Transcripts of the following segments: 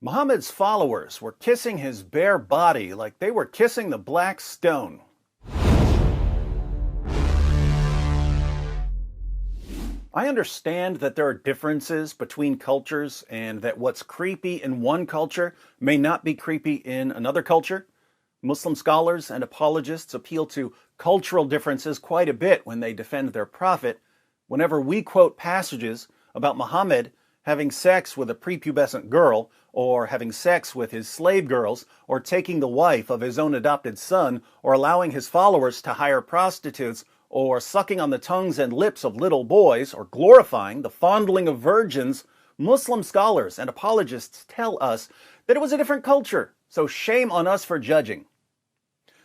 Muhammad's followers were kissing his bare body like they were kissing the black stone. I understand that there are differences between cultures and that what's creepy in one culture may not be creepy in another culture. Muslim scholars and apologists appeal to cultural differences quite a bit when they defend their prophet. Whenever we quote passages about Muhammad having sex with a prepubescent girl, or having sex with his slave girls, or taking the wife of his own adopted son, or allowing his followers to hire prostitutes, or sucking on the tongues and lips of little boys, or glorifying the fondling of virgins, Muslim scholars and apologists tell us that it was a different culture, so shame on us for judging.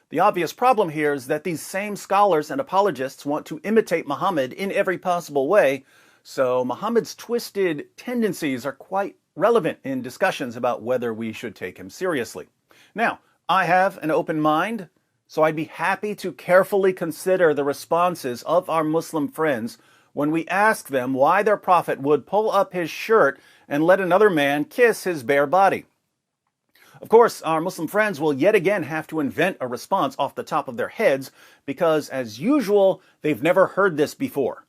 The obvious problem here is that these same scholars and apologists want to imitate Muhammad in every possible way, so Muhammad's twisted tendencies are quite relevant in discussions about whether we should take him seriously. Now, I have an open mind, so I'd be happy to carefully consider the responses of our Muslim friends when we ask them why their prophet would pull up his shirt and let another man kiss his bare body. Of course, our Muslim friends will yet again have to invent a response off the top of their heads because, as usual, they've never heard this before.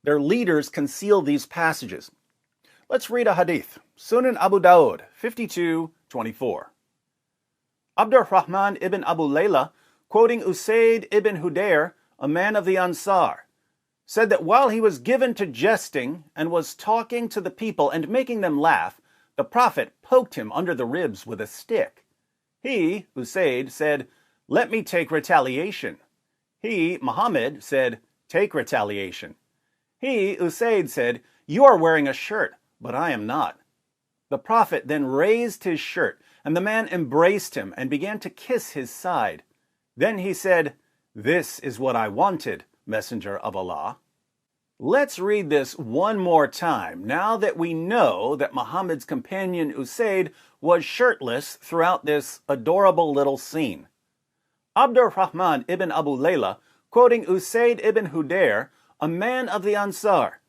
Their leaders conceal these passages. Let's read a hadith. Sunan Abu Dawud, 52:24. Abdurrahman ibn Abu Layla, quoting Usayd ibn Hudayr, a man of the Ansar, said that while he was given to jesting and was talking to the people and making them laugh, the Prophet poked him under the ribs with a stick. He, Usayd, said, "Let me take retaliation." He, Muhammad, said, "Take retaliation." He, Usayd, said, "You are wearing a shirt, but I am not." The Prophet then raised his shirt, and the man embraced him and began to kiss his side. Then he said, "This is what I wanted, Messenger of Allah." Let's read this one more time, now that we know that Muhammad's companion Usayd was shirtless throughout this adorable little scene. Abdurrahman ibn Abu Layla, quoting Usayd ibn Hudayr, a man of the Ansar,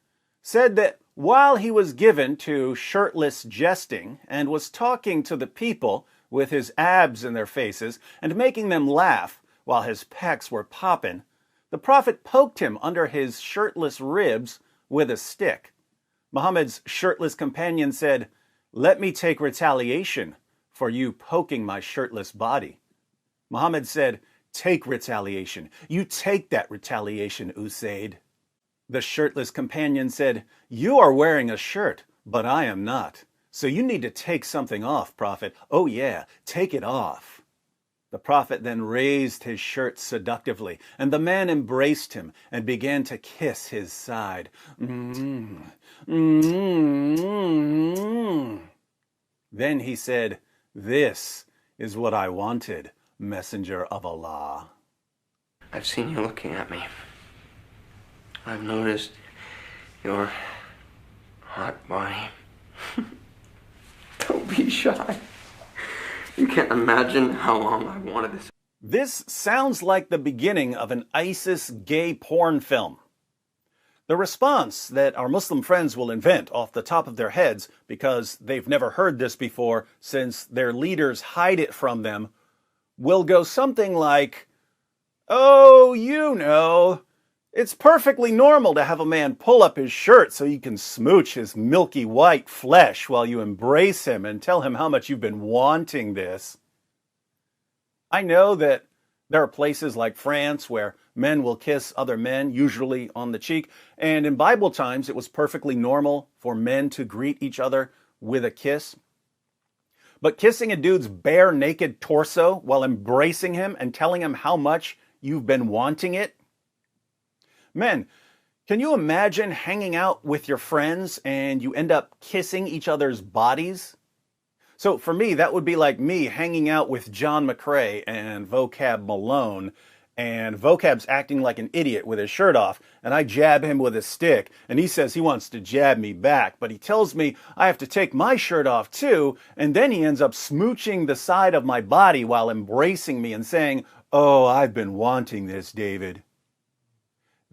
said that while he was given to shirtless jesting and was talking to the people with his abs in their faces and making them laugh while his pecs were popping, the Prophet poked him under his shirtless ribs with a stick. Muhammad's shirtless companion said, "Let me take retaliation for you poking my shirtless body." Muhammad said, "Take retaliation. You take that retaliation, Usayd." The shirtless companion said, "You are wearing a shirt, but I am not. So you need to take something off, Prophet. Oh yeah, take it off." The Prophet then raised his shirt seductively, and the man embraced him and began to kiss his side. Then he said, "This is what I wanted, Messenger of Allah." I've seen you looking at me. I've noticed your hot body. Don't be shy. You can't imagine how long I wanted this. This sounds like the beginning of an ISIS gay porn film. The response that our Muslim friends will invent off the top of their heads, because they've never heard this before since their leaders hide it from them, will go something like, "Oh, you know, it's perfectly normal to have a man pull up his shirt so you can smooch his milky white flesh while you embrace him and tell him how much you've been wanting this." I know that there are places like France where men will kiss other men, usually on the cheek, and in Bible times it was perfectly normal for men to greet each other with a kiss. But kissing a dude's bare naked torso while embracing him and telling him how much you've been wanting it? Men, can you imagine hanging out with your friends and you end up kissing each other's bodies? So for me, that would be like me hanging out with John McCrae and Vocab Malone, and Vocab's acting like an idiot with his shirt off, and I jab him with a stick, and he says he wants to jab me back, but he tells me I have to take my shirt off too, and then he ends up smooching the side of my body while embracing me and saying, "Oh, I've been wanting this, David."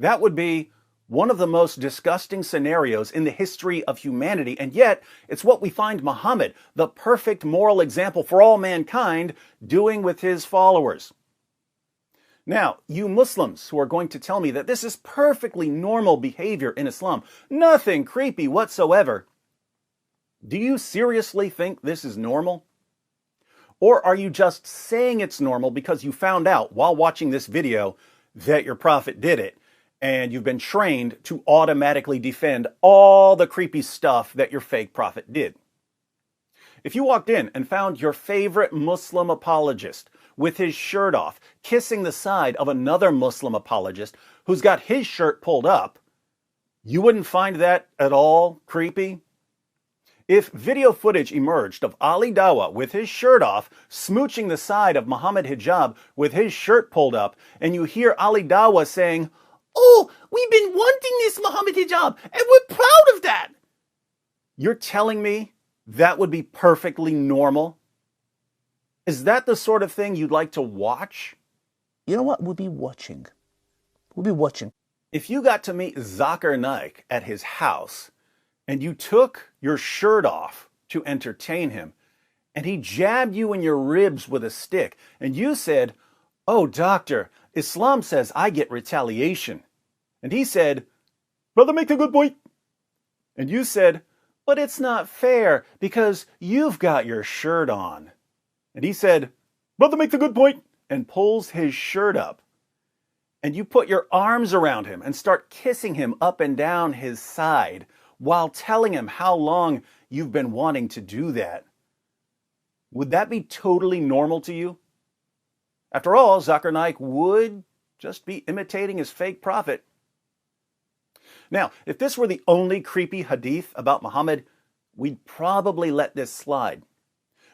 That would be One of the most disgusting scenarios in the history of humanity, and yet it's what we find Muhammad, the perfect moral example for all mankind, doing with his followers. Now, you Muslims who are going to tell me that this is perfectly normal behavior in Islam, nothing creepy whatsoever, do you seriously think this is normal? Or are you just saying it's normal because you found out while watching this video that your prophet did it, and you've been trained to automatically defend all the creepy stuff that your fake prophet did? If you walked in and found your favorite Muslim apologist with his shirt off, kissing the side of another Muslim apologist who's got his shirt pulled up, you wouldn't find that at all creepy? If video footage emerged of Ali Dawah with his shirt off, smooching the side of Muhammad Hijab with his shirt pulled up, and you hear Ali Dawah saying, "Oh, we've been wanting this Muhammad Hijab, and we're proud of that," you're telling me that would be perfectly normal? Is that the sort of thing you'd like to watch? You know what? We'll be watching. We'll be watching. If you got to meet Zakir Naik at his house, and you took your shirt off to entertain him, and he jabbed you in your ribs with a stick, and you said, "Oh, doctor, Islam says I get retaliation." And he said, "Brother, make a good point." And you said, "But it's not fair because you've got your shirt on." And he said, "Brother, make the good point," and pulls his shirt up. And you put your arms around him and start kissing him up and down his side while telling him how long you've been wanting to do that. Would that be totally normal to you? After all, Zakir Naik would just be imitating his fake prophet. Now, if this were the only creepy hadith about Muhammad, we'd probably let this slide.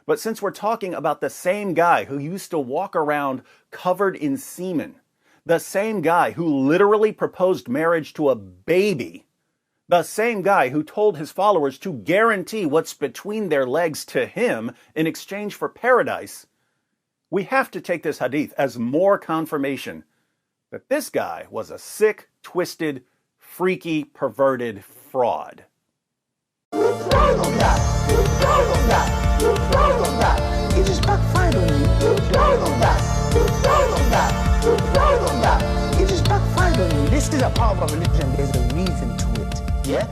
But since we're talking about the same guy who used to walk around covered in semen, the same guy who literally proposed marriage to a baby, the same guy who told his followers to guarantee what's between their legs to him in exchange for paradise, we have to take this hadith as more confirmation that this guy was a sick, twisted, freaky, perverted fraud. It just backfired on you. It just backfired on you. This is a part of our religion. There's a reason to it. Yeah?